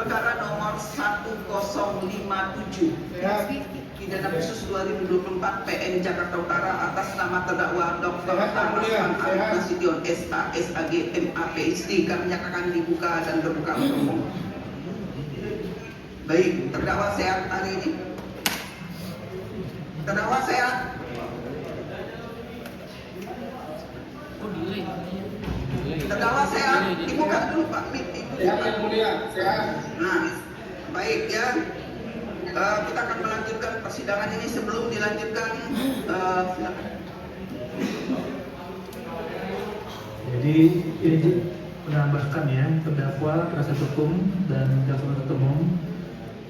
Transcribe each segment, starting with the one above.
perkara nomor 1057 pidana khusus 2024 PN Jakarta Utara atas nama terdakwa Dr. Arman Nasution SH SAG MA PhD kami nyatakan dibuka dan terbuka untuk umum. Baik, terdakwa sehat hari ini? Terdakwa sehat? Terdakwa sehat? Dibuka dulu Pak. Sehat mulia, sehat. Nah, baik ya. Kita akan melanjutkan persidangan ini. Sebelum dilanjutkan, silakan. Jadi ini menambahkan ya, terdakwa, penasihat hukum dan jaksa penuntut umum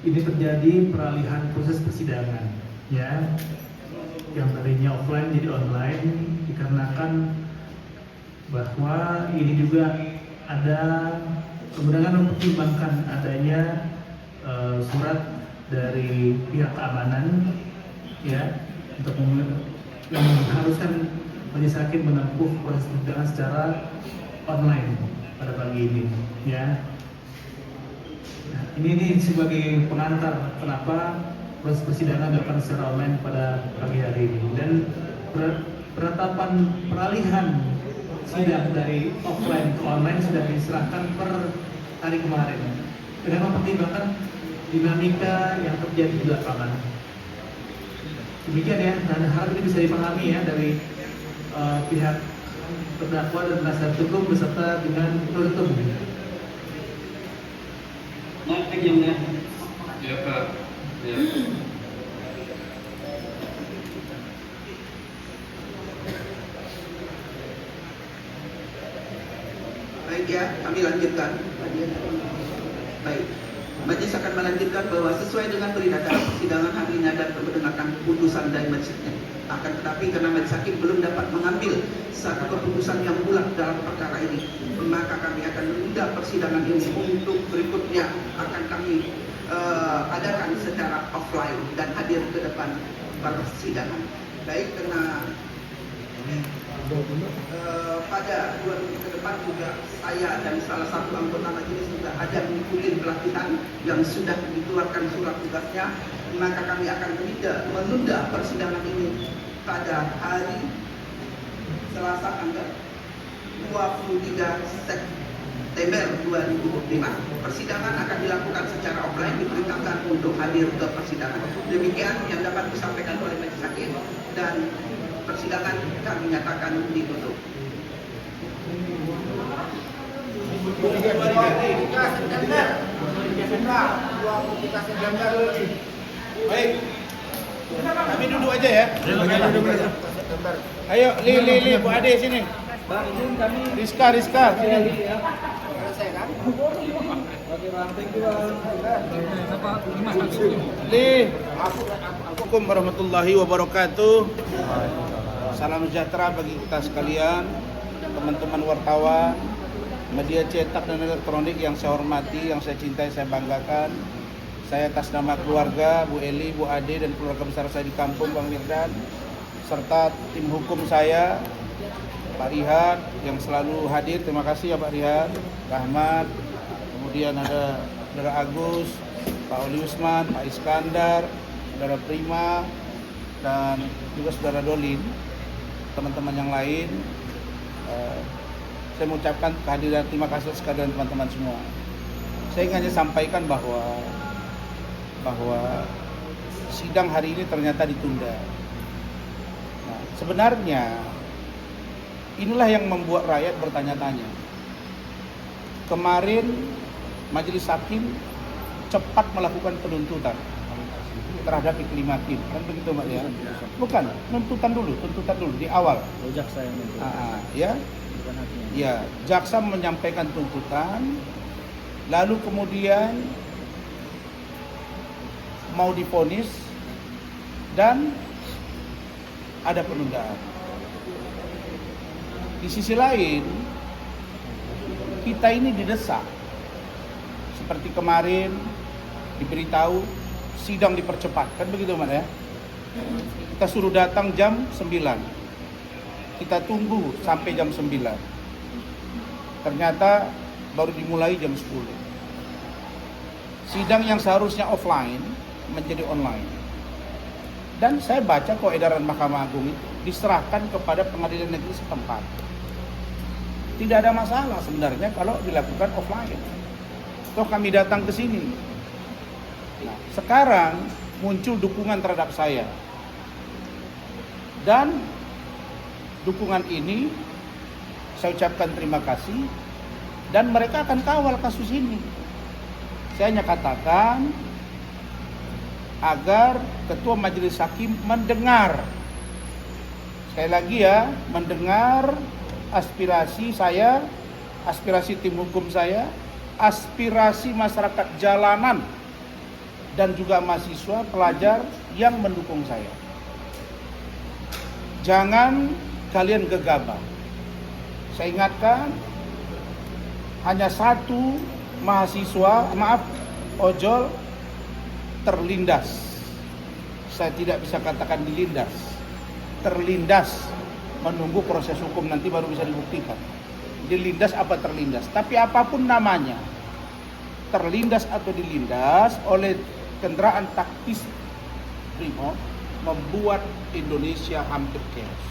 ini terjadi peralihan proses persidangan ya, yang tadinya offline jadi online dikarenakan bahwa ini juga ada kemudian mempertimbangkan adanya surat dari pihak keamanan ya untuk yang mengharuskan majelis hakim menempuh proses persidangan secara online pada pagi ini ya. Nah, ini sebagai pengantar kenapa proses persidangan dilakukan secara online pada pagi hari ini, dan penetapan peralihan sidang dari offline ke online sudah diserahkan per hari kemarin dengan mempertimbangkan dinamika yang terjadi di lapangan. Demikian ya, dan harap ini bisa dipahami ya dari pihak terdakwa dan penasihat hukum beserta dengan penuntut umum. Naik yang ya. Ya Pak. Ya. Baik ya, kami lanjutkan. Baik. Majelis akan melanjutkan bahwa sesuai dengan berita acara persidangan hari ini ada mendengarkan keputusan dari majelisnya. Akan tetapi karena majelis hakim belum dapat mengambil satu keputusan yang bulat dalam perkara ini, maka kami akan menunda persidangan ini untuk berikutnya akan kami adakan secara offline dan hadir ke depan persidangan. Baik, karena pada 2 minggu ke depan juga saya dan salah satu anggota majelis juga ada mengikuti pelatihan yang sudah dikeluarkan surat tugasnya, maka kami akan menunda persidangan ini pada hari Selasa tanggal 23 September 2025. Persidangan akan dilakukan secara offline, diperintahkan untuk hadir ke persidangan. Demikian yang dapat disampaikan oleh majelis hakim, dan persidangan kami nyatakan ditutup. Baik. Kami duduk aja ya. Ayo, Li, Bu Ade sini. Rizka sini. Li, Assalamualaikum warahmatullahi wabarakatuh. Salam sejahtera bagi kita sekalian, teman-teman wartawan, media cetak dan elektronik yang saya hormati, yang saya cintai, saya banggakan. Saya atas nama keluarga, Bu Eli, Bu Ade, dan keluarga besar saya di kampung, Bang Mirdan, serta tim hukum saya, Pak Rihat, yang selalu hadir. Terima kasih ya Pak Rihat, Rahmat, kemudian ada Saudara Agus, Pak Oli Usman, Pak Iskandar, Saudara Prima, dan juga Saudara Dolin, teman-teman yang lain. Saya mengucapkan kehadiran, terima kasih sekalian teman-teman semua. Saya ingin hanya sampaikan bahwa sidang hari ini ternyata ditunda. Nah, sebenarnya inilah yang membuat rakyat bertanya-tanya. Kemarin majelis hakim cepat melakukan penuntutan terhadap Iklim Hakim, kan begitu Mbak ya? Bukan, tuntutan dulu di awal. Jaksa yang Ya, ya, jaksa menyampaikan tuntutan, lalu kemudian mau divonis dan ada penundaan. Di sisi lain, kita ini didesak. Seperti kemarin diberitahu sidang dipercepat, kan begitu Mas ya? Kita suruh datang jam 9. Kita tunggu sampai jam 9. Ternyata baru dimulai jam 10. sidang yang seharusnya offline menjadi online. Dan saya baca kok edaran Mahkamah Agung itu diserahkan kepada pengadilan negeri setempat. Tidak ada masalah sebenarnya kalau dilakukan offline. Toh kami datang ke sini. Nah, sekarang muncul dukungan terhadap saya. Dan dukungan ini saya ucapkan terima kasih dan mereka akan kawal kasus ini. Saya hanya katakan agar Ketua Majelis Hakim mendengar, sekali lagi ya, mendengar aspirasi saya, aspirasi tim hukum saya, aspirasi masyarakat jalanan dan juga mahasiswa pelajar yang mendukung saya. Jangan kalian gegabah. Saya ingatkan, hanya satu mahasiswa, ojol terlindas. Saya tidak bisa katakan dilindas. Terlindas, menunggu proses hukum nanti baru bisa dibuktikan. Dilindas apa terlindas, tapi apapun namanya, terlindas atau dilindas oleh kendaraan taktis Brimob, membuat Indonesia hampir chaos.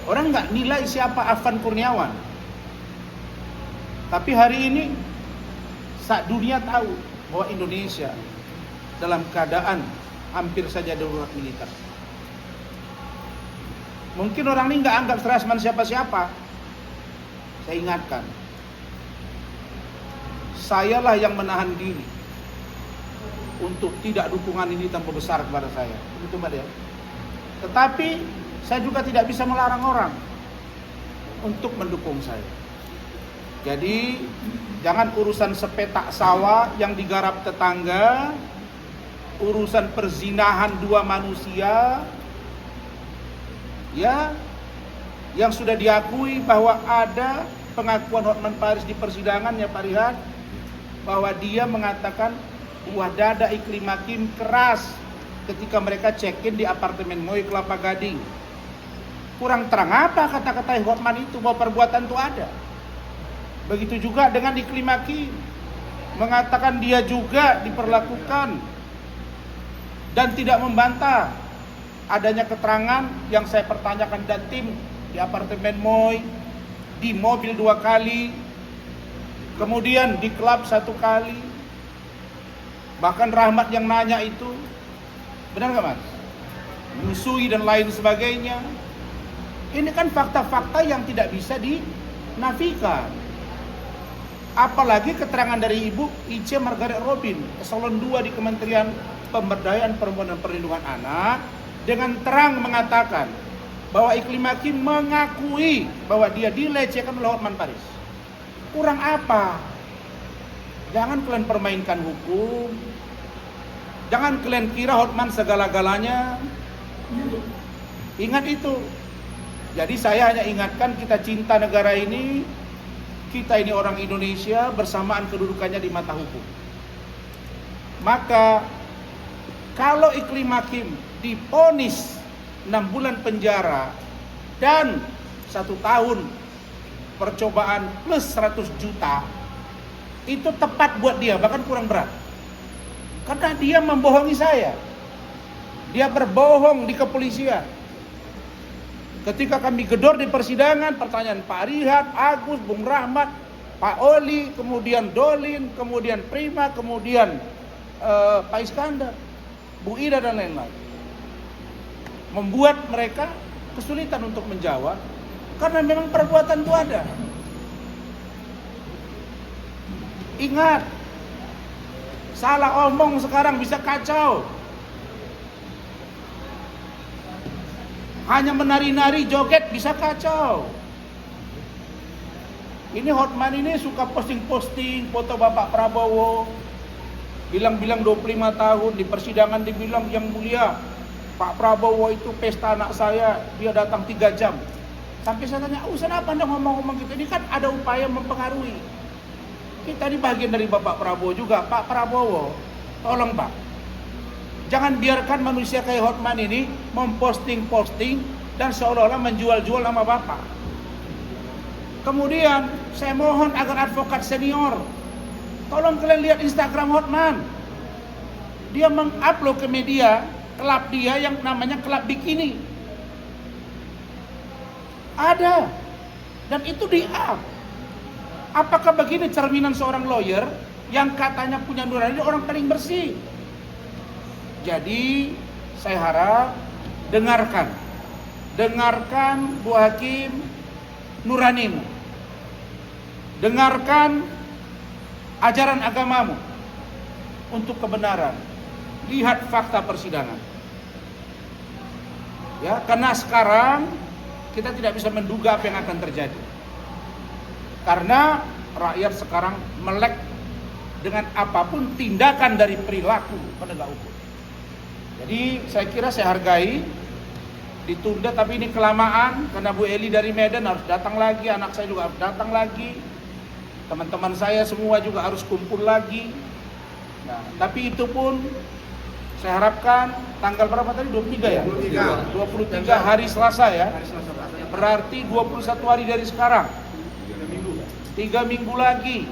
Orang nggak nilai siapa Afan Kurniawan, tapi hari ini saat dunia tahu bahwa Indonesia dalam keadaan hampir saja darurat militer. Mungkin orang ini nggak anggap Strasman siapa-siapa. Saya ingatkan, sayalah yang menahan diri untuk tidak dukungan ini tambah besar kepada saya. Itu Mbak Dea. Tetapi saya juga tidak bisa melarang orang untuk mendukung saya. Jadi jangan urusan sepetak sawah yang digarap tetangga, urusan perzinahan dua manusia, ya, yang sudah diakui bahwa ada pengakuan Hotman Paris di persidangan ya Pak Rihat, bahwa dia mengatakan buah dada Iklim Hakim keras ketika mereka check-in di apartemen Moi Kelapa Gading. Kurang terang apa kata-kata Hotman itu bahwa perbuatan itu ada. Begitu juga dengan Iklim Hakim, mengatakan dia juga diperlakukan dan tidak membantah adanya keterangan yang saya pertanyakan dan tim di apartemen Moi, di mobil 2 kali, kemudian di klub 1 kali. Bahkan Rahmat yang nanya itu, benar nggak Mas? Nyusui dan lain sebagainya. Ini kan fakta-fakta yang tidak bisa dinafikan. Apalagi keterangan dari Ibu Ice Margaret Robin, eselon 2 di Kementerian Pemberdayaan Perempuan dan Perlindungan Anak, dengan terang mengatakan bahwa Iklim Hakim mengakui bahwa dia dilecehkan oleh Hotman Paris. Kurang apa? Jangan kalian permainkan hukum. Jangan kalian kira Hotman segala-galanya. Ingat itu. Jadi saya hanya ingatkan, kita cinta negara ini, kita ini orang Indonesia, bersamaan kedudukannya di mata hukum. Maka kalau Iklim Hakim divonis 6 bulan penjara dan 1 tahun percobaan plus 100 juta, itu tepat buat dia, bahkan kurang berat. Karena dia membohongi saya. Dia berbohong di kepolisian. Ketika kami gedor di persidangan, pertanyaan Pak Rihat, Agus, Bung Rahmat, Pak Oli, kemudian Dolin, kemudian Prima, kemudian Pak Iskandar, Bu Ida dan lain-lain, membuat mereka kesulitan untuk menjawab karena memang perbuatan itu ada. Ingat, salah omong sekarang bisa kacau. Hanya menari-nari joget bisa kacau. Ini Hotman ini suka posting-posting foto Bapak Prabowo, bilang-bilang 25 tahun, di persidangan dibilang yang mulia Pak Prabowo itu pesta anak saya, dia datang 3 jam. Sampai saya tanya, urusan apa Anda ngomong-ngomong gitu? Ini kan ada upaya mempengaruhi. Kita ini bagian dari Bapak Prabowo juga. Pak Prabowo, tolong Pak, jangan biarkan manusia kayak Hotman ini memposting-posting dan seolah-olah menjual-jual nama Bapak. Kemudian saya mohon agar advokat senior Tolong kalian lihat Instagram Hotman. Dia mengupload ke media klub dia yang namanya klub bikini. Ada. Dan itu di-up. Apakah begini cerminan seorang lawyer yang katanya punya nurani, orang paling bersih? Jadi saya harap dengarkan Bu Hakim nuranimu, dengarkan ajaran agamamu untuk kebenaran. Lihat fakta persidangan. Ya, karena sekarang kita tidak bisa menduga apa yang akan terjadi. Karena rakyat sekarang melek dengan apapun tindakan dari perilaku penegak hukum. Jadi saya kira saya hargai ditunda, tapi ini kelamaan karena Bu Eli dari Medan harus datang lagi, anak saya juga harus datang lagi, teman-teman saya semua juga harus kumpul lagi. Nah, tapi itu pun saya harapkan tanggal berapa tadi? 23 ya? 23 hari Selasa ya. Berarti 21 hari dari sekarang. 3 minggu lagi.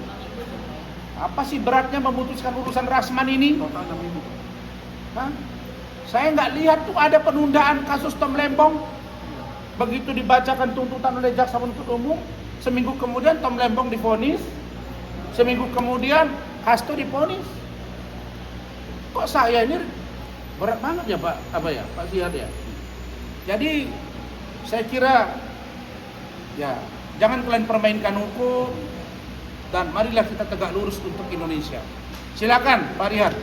Apa sih beratnya memutuskan urusan Rasman ini? Hah? Saya nggak lihat tuh ada penundaan kasus Tom Lembong. Begitu dibacakan tuntutan oleh jaksa penuntut umum, seminggu kemudian Tom Lembong divonis, seminggu kemudian Hasto divonis. Kok saya ini berat banget ya Pak Zihad ya. Jadi saya kira ya jangan kalian permainkan hukum dan marilah kita tegak lurus untuk Indonesia. Silakan Pak Riyad.